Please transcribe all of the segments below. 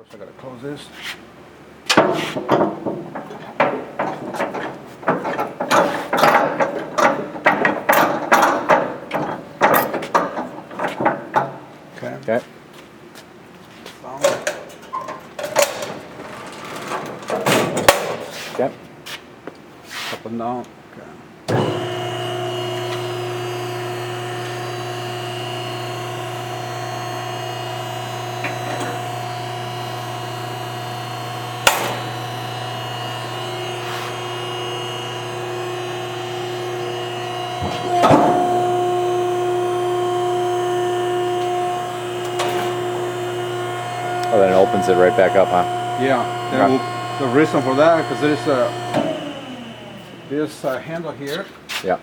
First I gotta close this. Okay. Okay. Okay. Up and down. Okay. Oh, then it opens it right back up, huh? Yeah. Then Okay. the reason for that, because there's a handle here. Yeah.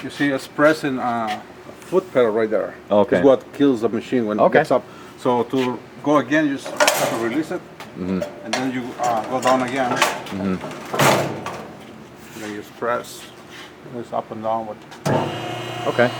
You see, it's pressing a foot pedal right there. Okay. It's what kills the machine when it Okay. gets up. So to go again, you just have to release it, and then you go down again. And then you just press. It's up and down. Okay.